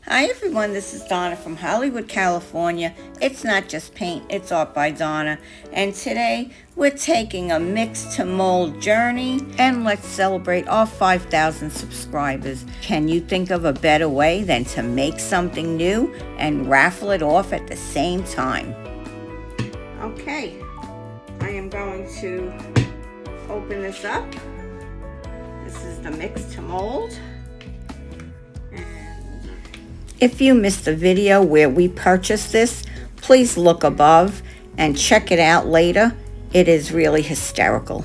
Hi everyone, this is Donna from Hollywood, California. It's not just paint, it's art by Donna. And today we're taking a Mix2Mold journey and let's celebrate our 5,000 subscribers. Can you think of a better way than to make something new and raffle it off at the same time? Okay, I am going to open this up. This is the Mix2Mold. If you missed the video where we purchased this, please look above and check it out later. It is really hysterical.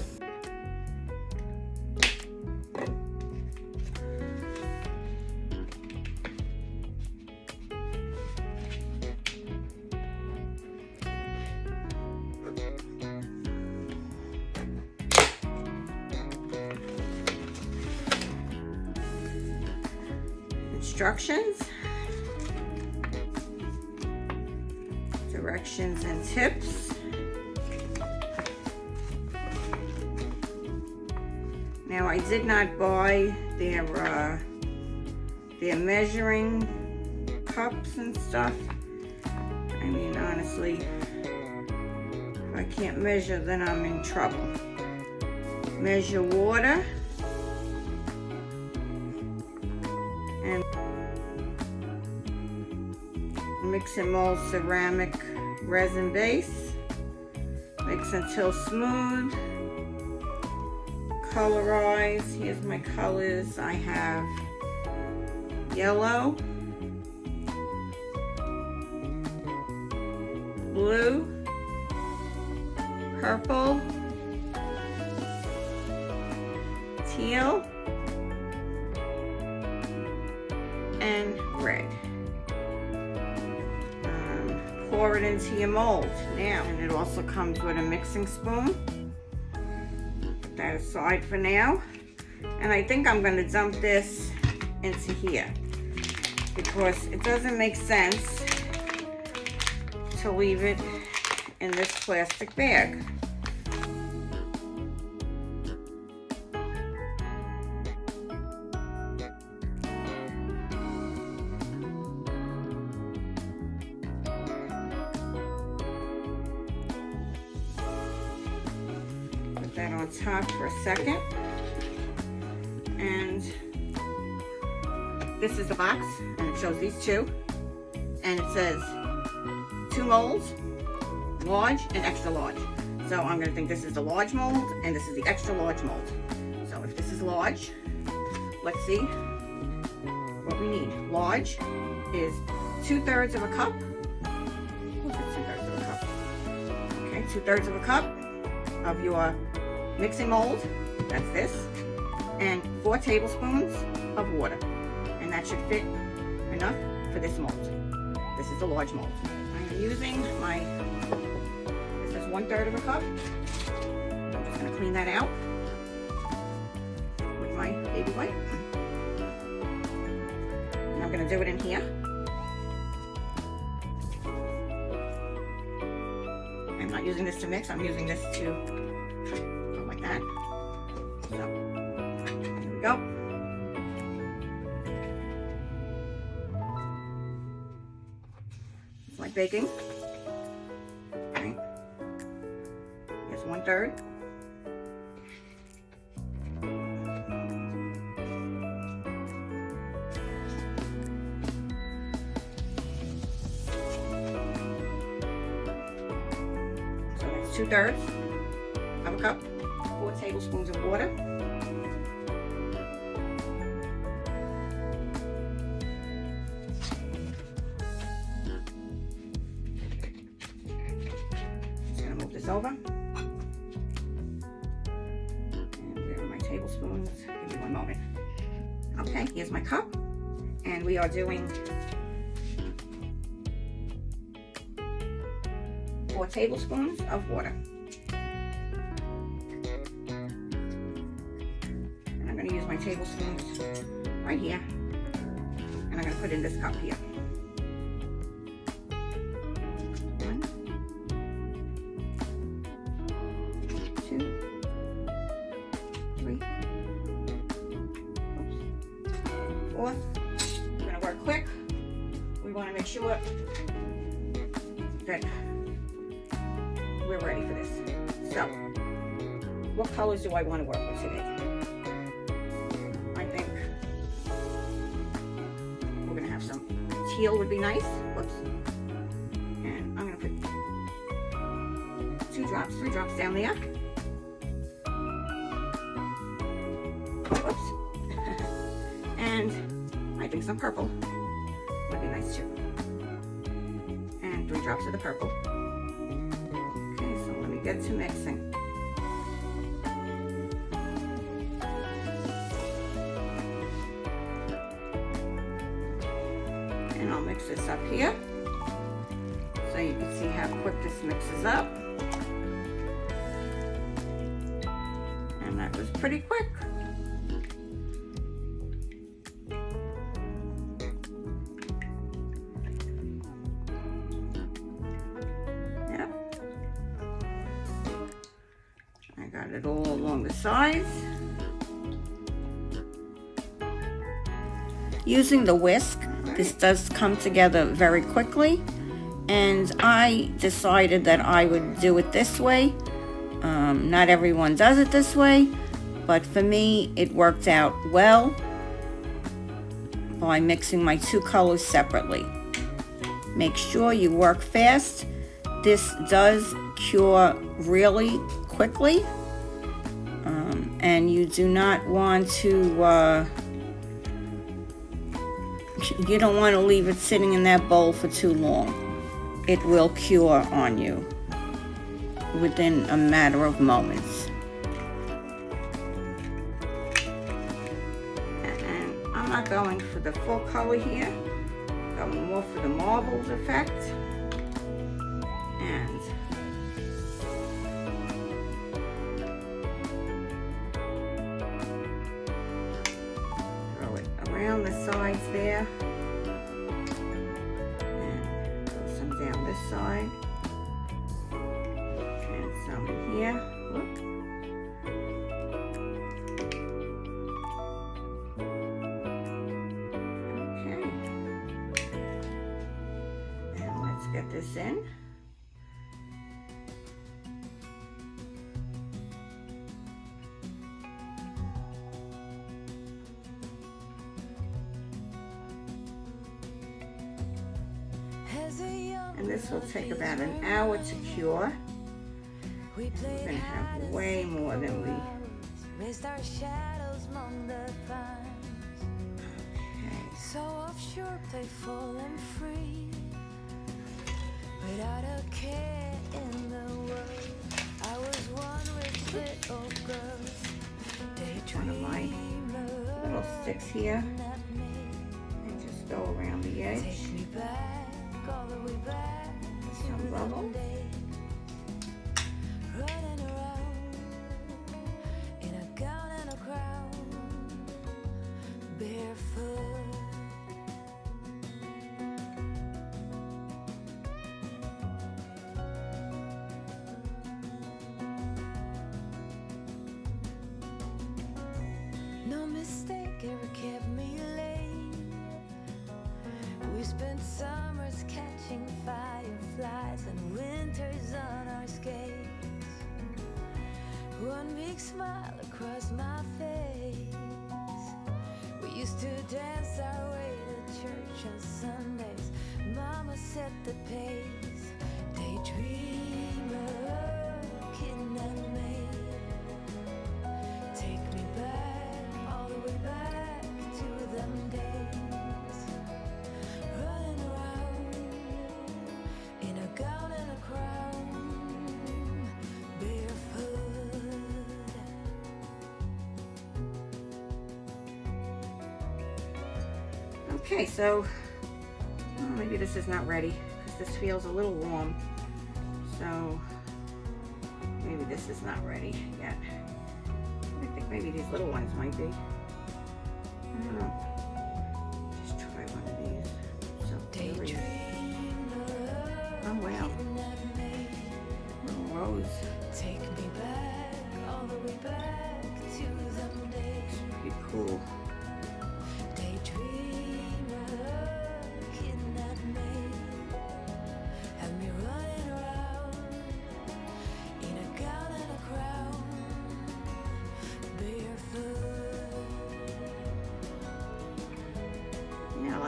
Instructions, directions and tips. Now I did not buy their measuring cups and stuff. I mean, honestly, if I can't measure, then I'm in trouble. Measure water and Mix2Mold ceramic resin base. Mix until smooth. Colorize. Here's my colors. I have yellow, blue, purple, teal, and red. Pour it into your mold now, and it also comes with a mixing spoon. Put that aside for now, and I think I'm going to dump this into here because it doesn't make sense to leave it in this plastic bag. That on top for a second, and this is the box, and it shows these two, and it says 2 molds, large and extra large. So I'm going to think this is the large mold and this is the extra large mold. So if this is large, let's see what we need. Large is 2/3 of a cup. What's 2/3 of a cup? Okay, 2/3 of a cup of your mixing mold, that's this, and 4 tablespoons of water, and that should fit enough for this mold. This is the large mold. I'm using this is 1/3 of a cup. I'm just going to clean that out with my baby wipe, and I'm going to do it in here. I'm not using this to mix, I'm using this to like that. So, here we go. It's like baking. Okay. Here's 1/3. So that's 2/3 of a cup. 4 tablespoons of water. Just gonna move this over. And where are my tablespoons? Give me one moment. Okay, here's my cup. And we are doing 4 tablespoons of water. I'm going to use my tablespoons right here, and I'm going to put in this cup here. 1, 2, 3, 4. I'm going to work quick. we want to make sure that we're ready for this. So, what colors do I want to work with today? I think we're going to have some teal would be nice. Whoops. And I'm going to put 3 drops down there. Whoops. And I think some purple would be nice too. And 3 drops of the purple. Okay, so let me get to mixing. And I'll mix this up here so you can see how quick this mixes up. And that was pretty quick. Yep. I got it all along the sides. Using the whisk, this does come together very quickly, and I decided that I would do it this way. Not everyone does it this way, but for me it worked out well by mixing my 2 colors separately. Make sure you work fast. This does cure really quickly, and you do not want to you don't want to leave it sitting in that bowl for too long. It will cure on you within a matter of moments. And I'm not going for the full color here. I'm going more for the marbled effect. And throw it around the sides there. And throw some down this side. And some in here. Whoop. Okay. And let's get this in. And this will take about an hour to cure. We're going to have way more than we... Okay. So offshore, playful and free, without a care in the world. I was one rich little girl, One of my little sticks here, and just go around the edge. take me back, all the way back to Some bubbles. running around in a gown and a crown, barefoot. No mistake ever kept me late. We spent summers catching fireflies and winters on our skates. One big smile across my face. We used to dance our way to church on Sundays. Mama set the pace. Daydreamer, kidnap me. Take me back, all the way back to them days. Running around in a gown and a crown, barefoot. Okay, so maybe this is not ready because this feels a little warm. So maybe this is not ready yet. I think maybe these little ones might be. I don't know. Just try one of these. So curious. Oh wow. Little rose. Take me back, all the way back to them days. Pretty cool. Daydreamer, kidnap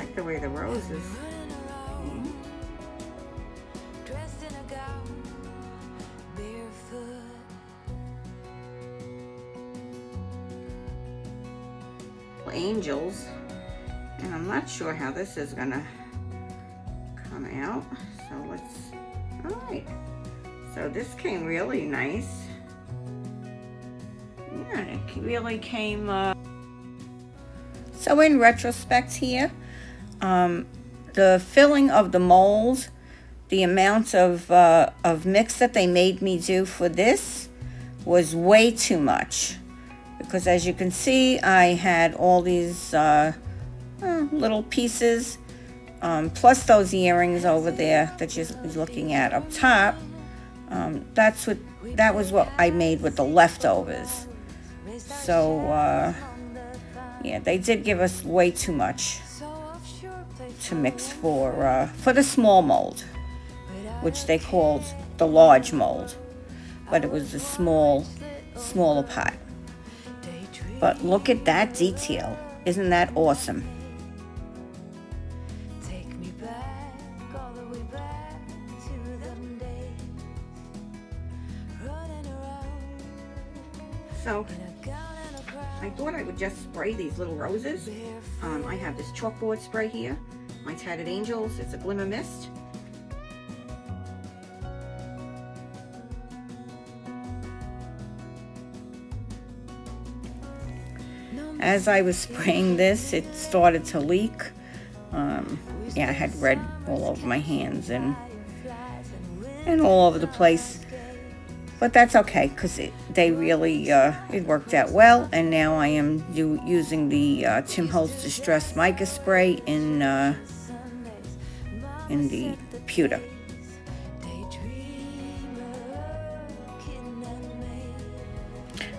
like the way the roses. Dressed in a gown, barefoot. Angels, and I'm not sure how this is gonna come out, so let's, all right, so this came really nice. Yeah, it really came so in retrospect here, the filling of the mold, the amount of mix that they made me do for this was way too much. Because as you can see, I had all these little pieces, plus those earrings over there that you're looking at up top. That was what I made with the leftovers. So yeah, they did give us way too much to mix for the small mold, which they called the large mold, but it was the smaller pot. But look at that detail. Isn't that awesome? Take me back, all the way back to them days. Running around So in a gown and a crown. I thought I would just spray these little roses. I have this chalkboard spray here, my Tattered Angels. It's a glimmer mist. As I was spraying this, it started to leak. Yeah, I had red all over my hands and all over the place. But that's okay, because it worked out well. And now I am using the Tim Holtz Distress Mica Spray in the pewter.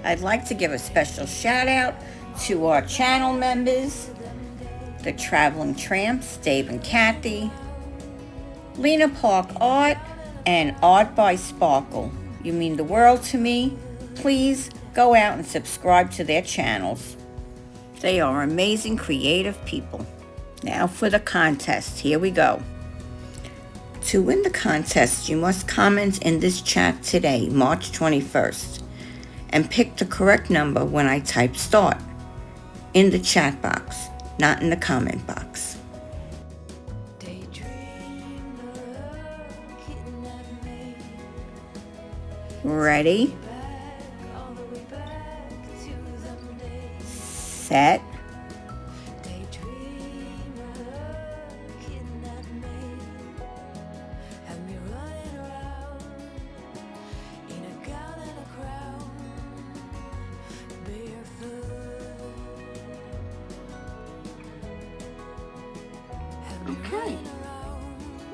I'd like to give a special shout out to our channel members, the Traveling Tramps, Dave and Kathy, Lena Park Art, and Art by Sparkle. You mean the world to me. Please go out and subscribe to their channels. They are amazing, creative people. Now for the contest. Here we go. To win the contest, you must comment in this chat today, March 21st, and pick the correct number when I type start. In the chat box, not in the comment box. Ready? Set. Okay,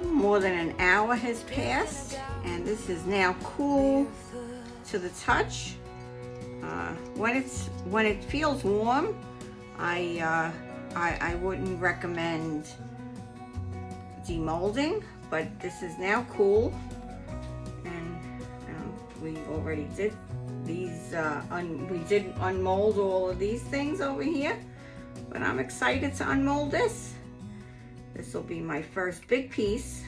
more than an hour has passed, and this is now cool to the touch. When it feels warm, I wouldn't recommend demolding, but this is now cool, and we already did these. We did unmold all of these things over here, but I'm excited to unmold this. This will be my first big piece,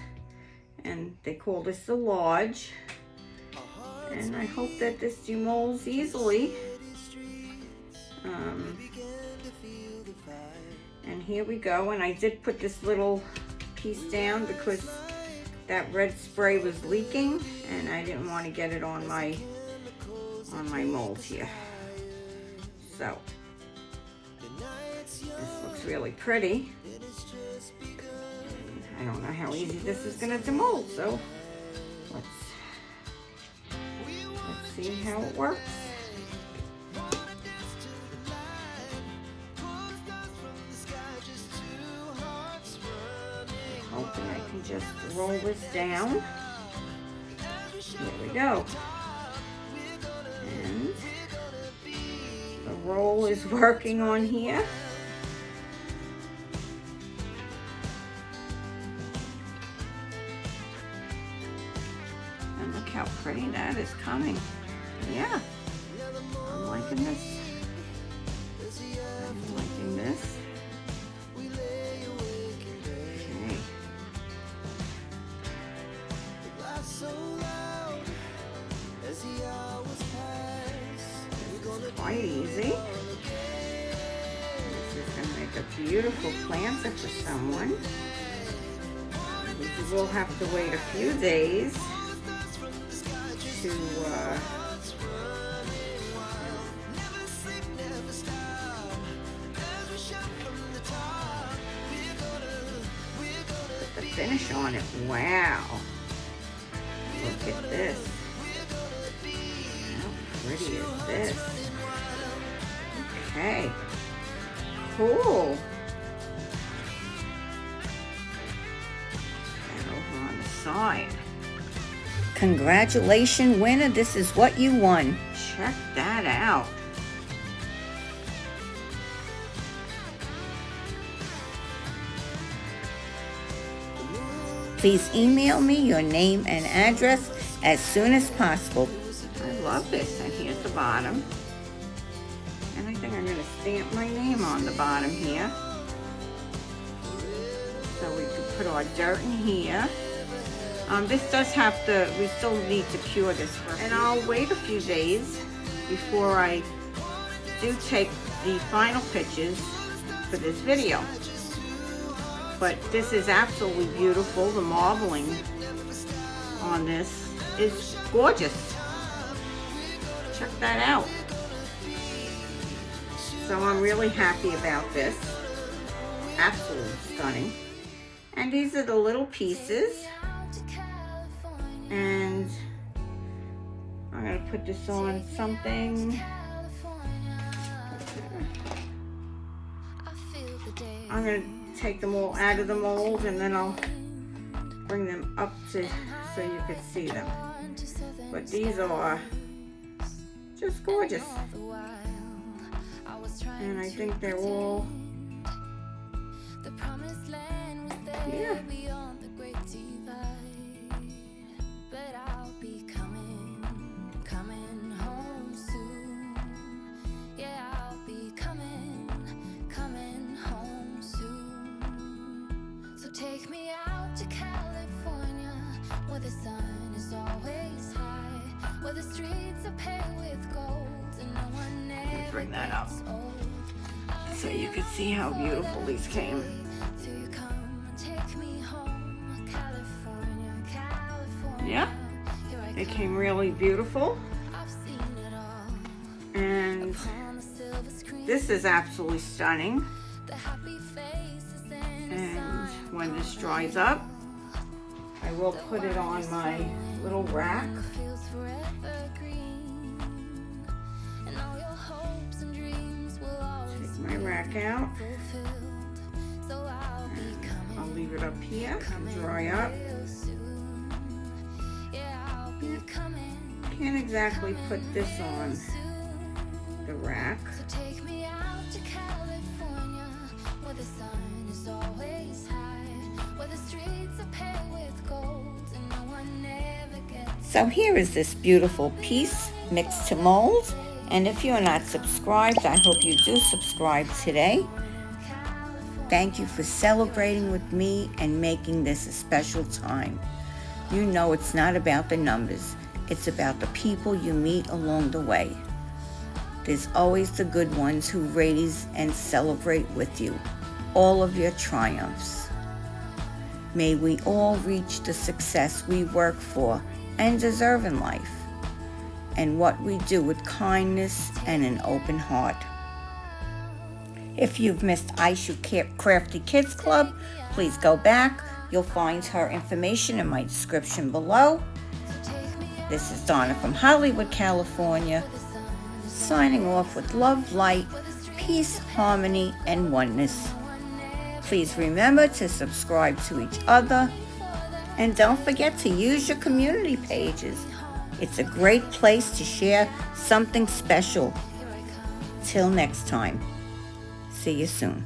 and they call this the large. And I hope that this demolds easily. And here we go. And I did put this little piece down because that red spray was leaking, and I didn't want to get it on my mold here. So this looks really pretty. I don't know how easy this is going to demold, so let's see how it works. Hoping I can just roll this down. Here we go. And the roll is working on here. And look how pretty that is coming. Yeah, I'm liking this. I'm liking this. beautiful planter for someone. We will have to wait a few days to put the finish on it. Wow. Look at this. How pretty is this? Okay. Cool. And over on the side. Congratulations, winner. This is what you won. Check that out. Please email me your name and address as soon as possible. I love this. And here's the bottom. And I think I'm going to stamp my name on the bottom here. So we can put our dirt in here. This does have to, we still need to cure this first. And I'll wait a few days before I do take the final pictures for this video. But this is absolutely beautiful. The marbling on this is gorgeous. Check that out. So I'm really happy about this. Absolutely stunning. And these are the little pieces. And I'm going to put this on something. I'm going to take them all out of the mold and then I'll bring them up to so you can see them. But these are just gorgeous. And I think they're all, yeah. Take me out to California, where the sun is always high, where the streets are paved with gold, and no one never bring that up gets old. so you can see how beautiful these came. Till you come and take me home, California, California. Yeah, they came really beautiful. I've seen it all. And On the silver screen, this is absolutely stunning. the happy faces and And when this dries up, I will put it on my little rack. feels forever green, and all your hopes and dreams will always Take my rack out. fulfilled. So I'll be coming I'll leave it up here and dry up. real soon. Yeah, I'll be coming Can't exactly put this on soon. the rack. So take me out to California, where the sun is always high, where the streets are paved with gold, and no one ever gets. So here is this beautiful piece, Mix2Mold. And if you're not subscribed, I hope you do subscribe today. Thank you for celebrating with me and making this a special time. You know it's not about the numbers. It's about the people you meet along the way. There's always the good ones who raise and celebrate with you all of your triumphs. May we all reach the success we work for and deserve in life, and what we do with kindness and an open heart. If you've missed I Shoot Crafty Kids Club, please go back. You'll find her information in my description below. This is Donna from Hollywood, California, signing off with love, light, peace, harmony, and oneness. Please remember to subscribe to each other, and don't forget to use your community pages. It's a great place to share something special. Till next time, see you soon.